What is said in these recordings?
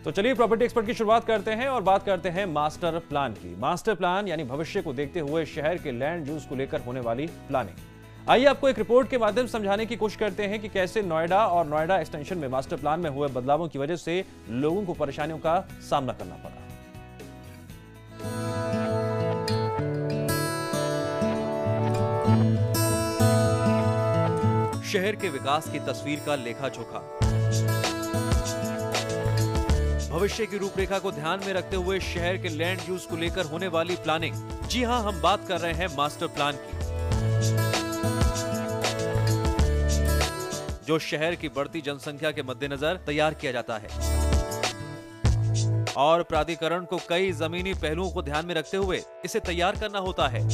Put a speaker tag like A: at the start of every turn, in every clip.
A: तो चलिए property expert की शुरुआत करते हैं और बात करते हैं मास्टर प्लान की। मास्टर प्लान यानी भविष्य को देखते हुए शहर के लैंड यूज को लेकर होने वाली प्लानिंग। आइए आपको एक रिपोर्ट के माध्यम से समझाने की कोशिश करते हैं कि कैसे नोएडा और नोएडा एक्सटेंशन में मास्टर प्लान में हुए बदलावों की वजह से लोगों को परेशानियों का सामना करना पड़ा।
B: शहर के विकास की तस्वीर का लेखा जोखा, भविष्य की रूपरेखा को ध्यान में रखते हुए शहर के लैंड यूज को लेकर होने वाली प्लानिंग। जी हां, हम बात कर रहे हैं मास्टर प्लान की, जो शहर की बढ़ती जनसंख्या के मद्देनजर तैयार किया जाता है और प्राधिकरण को कई जमीनी पहलुओं को ध्यान में रखते हुए इसे तैयार करना होता है।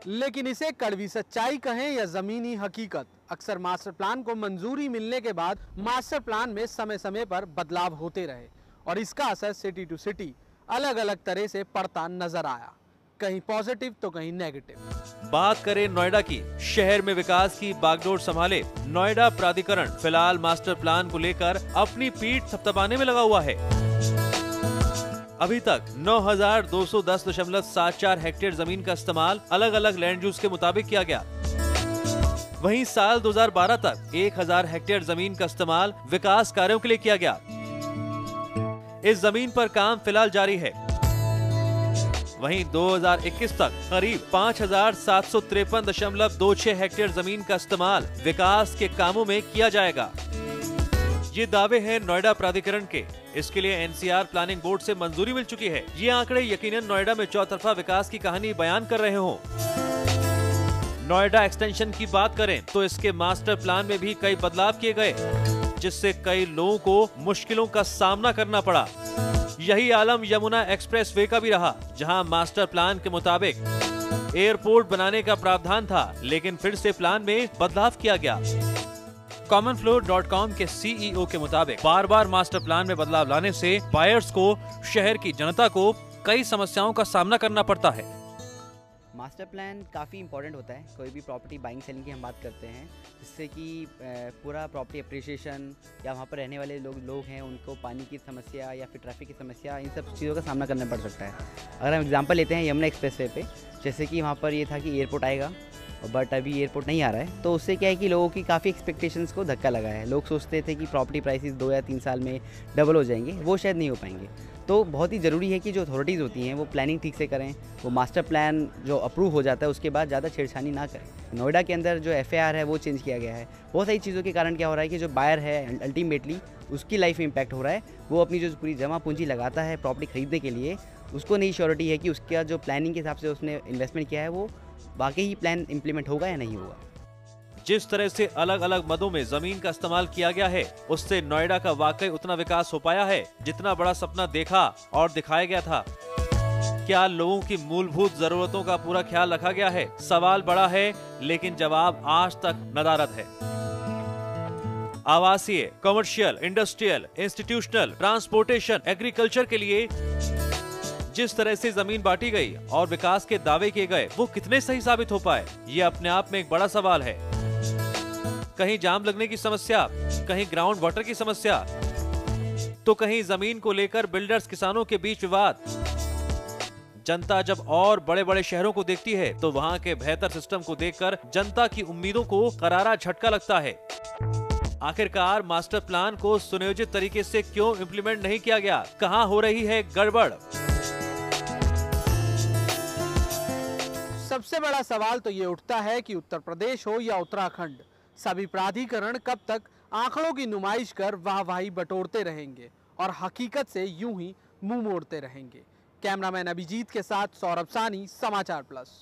C: लेकिन इसे कड़वी सच्चाई कहें या जमीनी हकीकत, अक्सर मास्टर प्लान को मंजूरी मिलने के बाद मास्टर प्लान में समय समय पर बदलाव होते रहे और इसका असर सिटी टू सिटी अलग अलग तरह से पड़ता नजर आया, कहीं पॉजिटिव तो कहीं नेगेटिव।
B: बात करें नोएडा की, शहर में विकास की बागडोर संभाले नोएडा प्राधिकरण फिलहाल मास्टर प्लान को लेकर अपनी पीठ थपथपाने में लगा हुआ है। अभी तक 9,210.74 हेक्टेयर जमीन का इस्तेमाल अलग अलग लैंड यूज के मुताबिक किया गया। वहीं साल 2012 तक 1,000 हेक्टेयर जमीन का इस्तेमाल विकास कार्यों के लिए किया गया। इस जमीन पर काम फिलहाल जारी है। वहीं 2021 तक करीब 5,753.26 हेक्टेयर जमीन का इस्तेमाल विकास के कामों में किया जाएगा। ये दावे हैं नोएडा प्राधिकरण के। इसके लिए एनसीआर प्लानिंग बोर्ड से मंजूरी मिल चुकी है। ये आंकड़े यकीनन नोएडा में चौतरफा विकास की कहानी बयान कर रहे हों। नोएडा एक्सटेंशन की बात करें तो इसके मास्टर प्लान में भी कई बदलाव किए गए, जिससे कई लोगों को मुश्किलों का सामना करना पड़ा। यही आलम यमुना एक्सप्रेसवे का भी रहा, जहां मास्टर प्लान के मुताबिक एयरपोर्ट बनाने का प्रावधान था, लेकिन फिर से प्लान में बदलाव किया गया। commonfloor.com के सीईओ के मुताबिक बार बार मास्टर प्लान में बदलाव लाने से बायर्स को, शहर की जनता को कई समस्याओं का सामना करना पड़ता है।
D: मास्टर प्लान काफ़ी इंपॉर्टेंट होता है, कोई भी प्रॉपर्टी बाइंग सेलिंग की हम बात करते हैं, जिससे कि पूरा प्रॉपर्टी अप्रिशिएशन या वहाँ पर रहने वाले लोग हैं उनको पानी की समस्या या फिर ट्रैफिक की समस्या, इन सब चीज़ों का सामना करना पड़ सकता है। अगर हम एग्जांपल लेते हैं यमुना एक्सप्रेसवे पे, जैसे कि वहाँ पर ये था कि एयरपोर्ट आएगा, बट अभी एयरपोर्ट नहीं आ रहा है, तो उससे क्या है कि लोगों की काफ़ी एक्सपेक्टेशंस को धक्का लगा है। लोग सोचते थे कि प्रॉपर्टी प्राइसेस 2 या 3 साल में डबल हो जाएंगे, वो शायद नहीं हो पाएंगे। तो बहुत ही ज़रूरी है कि जो अथॉरिटीज़ होती हैं वो प्लानिंग ठीक से करें, वो मास्टर प्लान जो अप्रूव हो जाता है उसके बाद ज़्यादा छेड़छानी ना करें। नोएडा के अंदर जो FAR है वो चेंज किया गया है। बहुत सारी चीज़ों के कारण क्या हो रहा है कि जो बायर है अल्टीमेटली उसकी लाइफ में इम्पैक्ट हो रहा है। वो अपनी जो पूरी जमा पूंजी लगाता है प्रॉपर्टी खरीदने के लिए, उसको नहीं श्योरिटी है कि उसका जो प्लानिंग के हिसाब से उसने इन्वेस्टमेंट किया है वो वाकई ही प्लान इंप्लीमेंट होगा या नहीं होगा।
B: जिस तरह से अलग अलग मदों में जमीन का इस्तेमाल किया गया है, उससे नोएडा का वाकई उतना विकास हो पाया है जितना बड़ा सपना देखा और दिखाया गया था। क्या लोगों की मूलभूत जरूरतों का पूरा ख्याल रखा गया है? सवाल बड़ा है, लेकिन जवाब आज तक नदारद है। आवासीय, commercial, industrial, institutional, transportation, agriculture के लिए जिस तरह से जमीन बांटी गई और विकास के दावे किए गए, वो कितने सही साबित हो पाए, ये अपने आप में एक बड़ा सवाल है। कहीं जाम लगने की समस्या, कहीं ग्राउंड वाटर की समस्या, तो कहीं जमीन को लेकर बिल्डर्स किसानों के बीच विवाद। जनता जब और बड़े बड़े शहरों को देखती है तो वहां के बेहतर सिस्टम को देखकर जनता की उम्मीदों को करारा झटका लगता है। आखिरकार मास्टर प्लान को सुनियोजित तरीके से क्यों इम्प्लीमेंट नहीं किया गया? कहां हो रही है गड़बड़?
C: सबसे बड़ा सवाल तो ये उठता है कि उत्तर प्रदेश हो या उत्तराखंड, सभी प्राधिकरण कब तक आंकड़ों की नुमाइश कर वाहवाही बटोरते रहेंगे और हकीकत से यूं ही मुंह मोड़ते रहेंगे। कैमरामैन अभिजीत के साथ सौरभ सानी, समाचार प्लस।